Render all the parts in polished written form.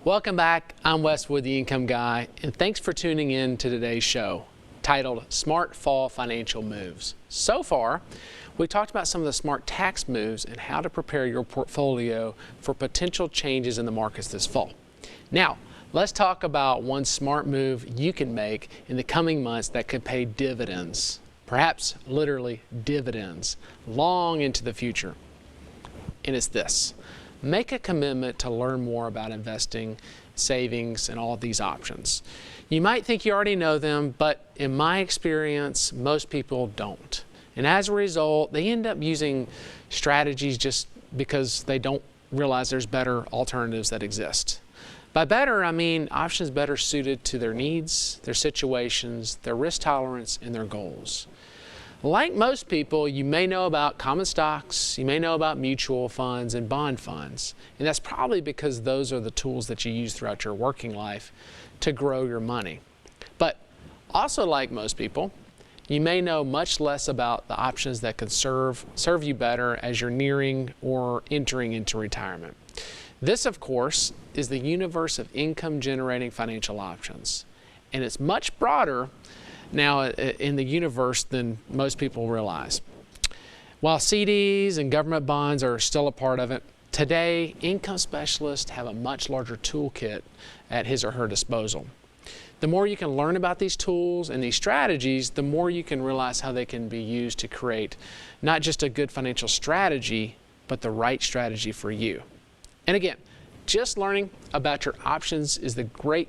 Welcome back. I'm Wes Wood, the Income Guy, and thanks for tuning in to today's show titled Smart Fall Financial Moves. So far, we talked about some of the smart tax moves and how to prepare your portfolio for potential changes in the markets this fall. Now, let's talk about one smart move you can make in the coming months that could pay dividends, perhaps literally dividends, long into the future. And it's this. Make a commitment to learn more about investing, savings, and all of these options. You might think you already know them, but in my experience, most people don't. And as a result, they end up using strategies just because they don't realize there's better alternatives that exist. By better, I mean options better suited to their needs, their situations, their risk tolerance, and their goals. Like most people, you may know about common stocks, you may know about mutual funds and bond funds, and that's probably because those are the tools that you use throughout your working life to grow your money. But also like most people, you may know much less about the options that could serve you better as you're nearing or entering into retirement. This, of course, is the universe of income-generating financial options, and it's much broader now in the universe than most people realize. While CDs and government bonds are still a part of it, today income specialists have a much larger toolkit at his or her disposal. The more you can learn about these tools and these strategies, the more you can realize how they can be used to create not just a good financial strategy, but the right strategy for you. And again, just learning about your options is a great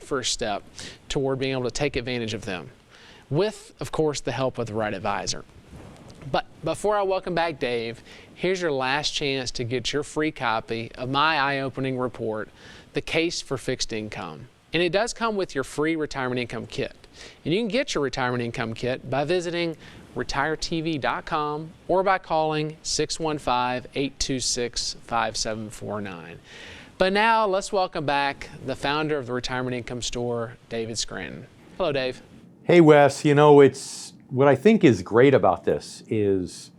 first step toward being able to take advantage of them, with, of course, the help of the right advisor. But before I welcome back Dave, here's your last chance to get your free copy of my eye-opening report, The Case for Fixed Income. And it does come with your free retirement income kit. And you can get your retirement income kit by visiting retiretv.com or by calling 615-826-5749. But now let's welcome back the founder of the Retirement Income Store, David Scranton. Hello, Dave. Hey, Wes. It's what I think is great about this is,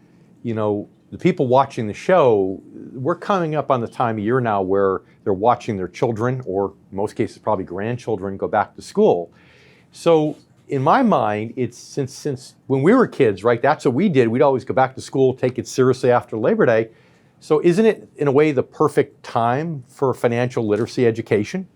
the people watching the show, we're coming up on the time of year now where they're watching their children, or in most cases probably grandchildren, go back to school. So in my mind, it's since when we were kids, right, that's what we did. We'd always go back to school, take it seriously after Labor Day. So isn't it, in a way, the perfect time for financial literacy education?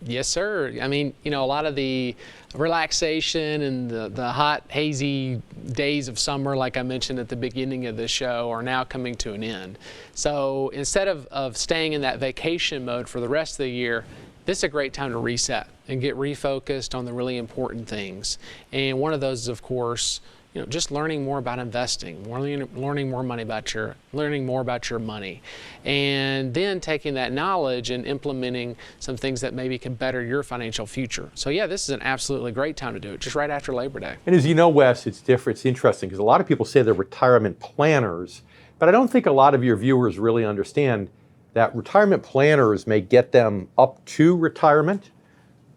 Yes, sir. I mean, a lot of the relaxation and the hot, hazy days of summer, like I mentioned at the beginning of the show, are now coming to an end. So instead of staying in that vacation mode for the rest of the year, this is a great time to reset and get refocused on the really important things. And one of those is, of course, just learning more about investing, learning more about your money, and then taking that knowledge and implementing some things that maybe can better your financial future. So yeah, this is an absolutely great time to do it, just right after Labor Day. And as you know, Wes, it's different. It's interesting because a lot of people say they're retirement planners, but I don't think a lot of your viewers really understand that retirement planners may get them up to retirement,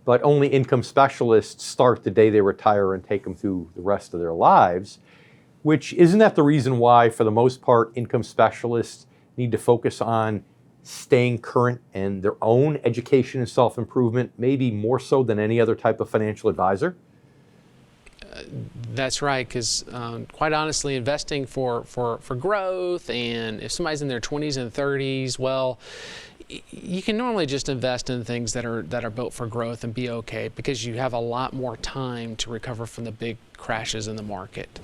but only income specialists start the day they retire and take them through the rest of their lives, which isn't that the reason why, for the most part, income specialists need to focus on staying current and their own education and self-improvement, maybe more so than any other type of financial advisor? That's right, because quite honestly, investing for growth, and if somebody's in their 20s and 30s, well, you can normally just invest in things that are built for growth and be okay, because you have a lot more time to recover from the big crashes in the market.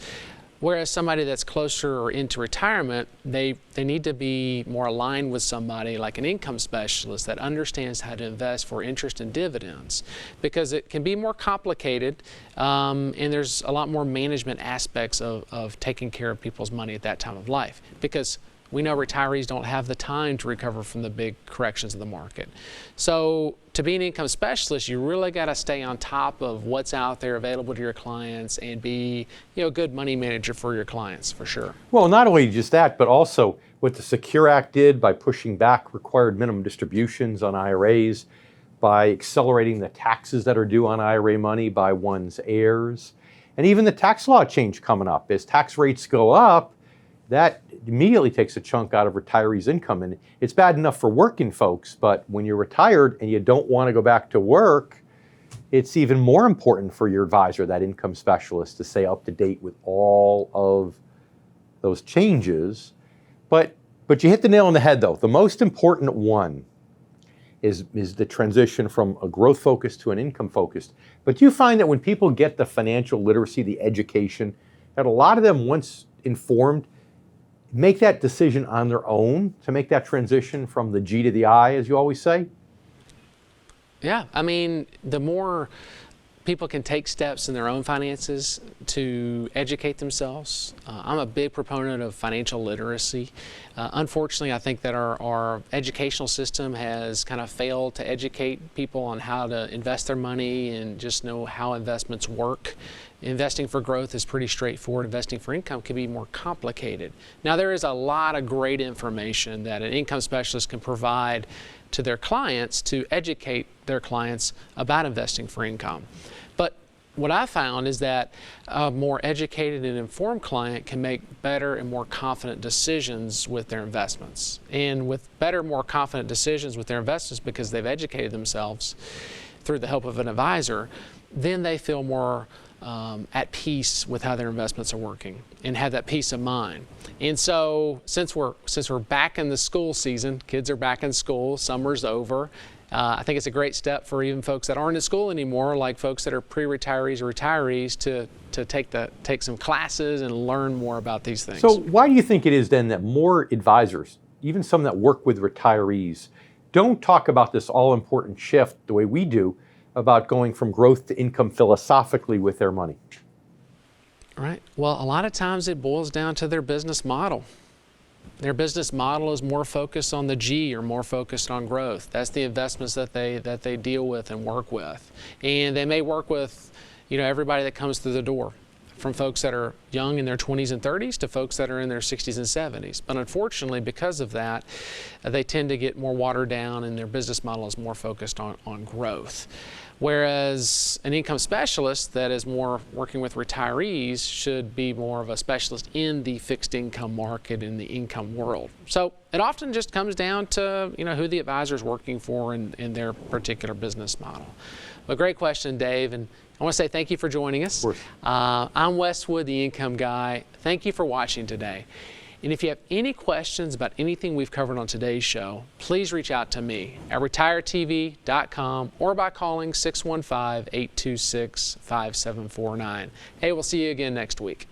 Whereas somebody that's closer or into retirement, they need to be more aligned with somebody like an income specialist that understands how to invest for interest and dividends, because it can be more complicated, and there's a lot more management aspects of taking care of people's money at that time of life, because we know retirees don't have the time to recover from the big corrections of the market. So to be an income specialist, you really got to stay on top of what's out there available to your clients and be, a good money manager for your clients, for sure. Well, not only just that, but also what the Secure Act did by pushing back required minimum distributions on IRAs, by accelerating the taxes that are due on IRA money by one's heirs, and even the tax law change coming up. As tax rates go up, that immediately takes a chunk out of retirees' income. And it's bad enough for working folks, but when you're retired and you don't want to go back to work, it's even more important for your advisor, that income specialist, to stay up to date with all of those changes. But you hit the nail on the head, though. The most important one is the transition from a growth focus to an income focused. But you find that when people get the financial literacy, the education, that a lot of them, once informed, make that decision on their own to make that transition from the G to the I, as you always say? Yeah, I mean, the more people can take steps in their own finances to educate themselves. I'm a big proponent of financial literacy. Unfortunately, I think that our educational system has kind of failed to educate people on how to invest their money and just know how investments work. Investing for growth is pretty straightforward. Investing for income can be more complicated. Now, there is a lot of great information that an income specialist can provide to their clients to educate their clients about investing for income. But what I found is that a more educated and informed client can make better and more confident decisions with their investments. And with better, more confident decisions with their investments because they've educated themselves through the help of an advisor, then they feel more at peace with how their investments are working and have that peace of mind. And so since we're back in the school season, kids are back in school, summer's over, I think it's a great step for even folks that aren't in school anymore, like folks that are pre-retirees or retirees, to take some classes and learn more about these things. So why do you think it is then that more advisors, even some that work with retirees, don't talk about this all-important shift the way we do about going from growth to income philosophically with their money? Right. Well, a lot of times it boils down to their business model. Their business model is more focused on the G, or more focused on growth. That's the investments that they deal with and work with. And they may work with, everybody that comes through the door, from folks that are young in their 20s and 30s to folks that are in their 60s and 70s. But unfortunately, because of that, they tend to get more watered down and their business model is more focused on growth. Whereas an income specialist that is more working with retirees should be more of a specialist in the fixed income market, in the income world. So it often just comes down to who the advisor is working for in their particular business model. But great question, Dave, and I want to say thank you for joining us. Of course. I'm Wes Wood, the Income Guy. Thank you for watching today. And if you have any questions about anything we've covered on today's show, please reach out to me at retiretv.com or by calling 615-826-5749. Hey, we'll see you again next week.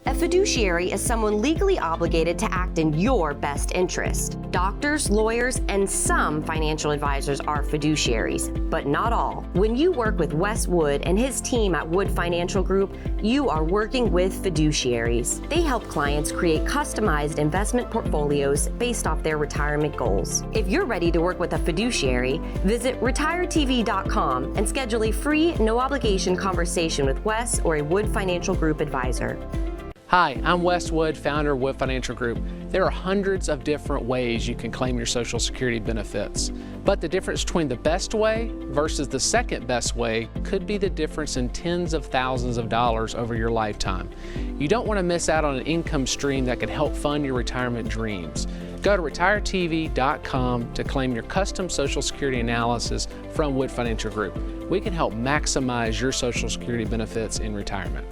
A fiduciary is someone legally obligated to act in your best interest. Doctors, lawyers, and some financial advisors are fiduciaries, but not all. When you work with Wes Wood and his team at Wood Financial Group, you are working with fiduciaries. They help clients create customized investment portfolios based off their retirement goals. If you're ready to work with a fiduciary, visit retiretv.com and schedule a free, no-obligation conversation with Wes or a Wood Financial Group advisor. Hi, I'm Wes Wood, founder of Wood Financial Group. There are hundreds of different ways you can claim your Social Security benefits, but the difference between the best way versus the second best way could be the difference in tens of thousands of dollars over your lifetime. You don't want to miss out on an income stream that could help fund your retirement dreams. Go to retiretv.com to claim your custom Social Security analysis from Wood Financial Group. We can help maximize your Social Security benefits in retirement.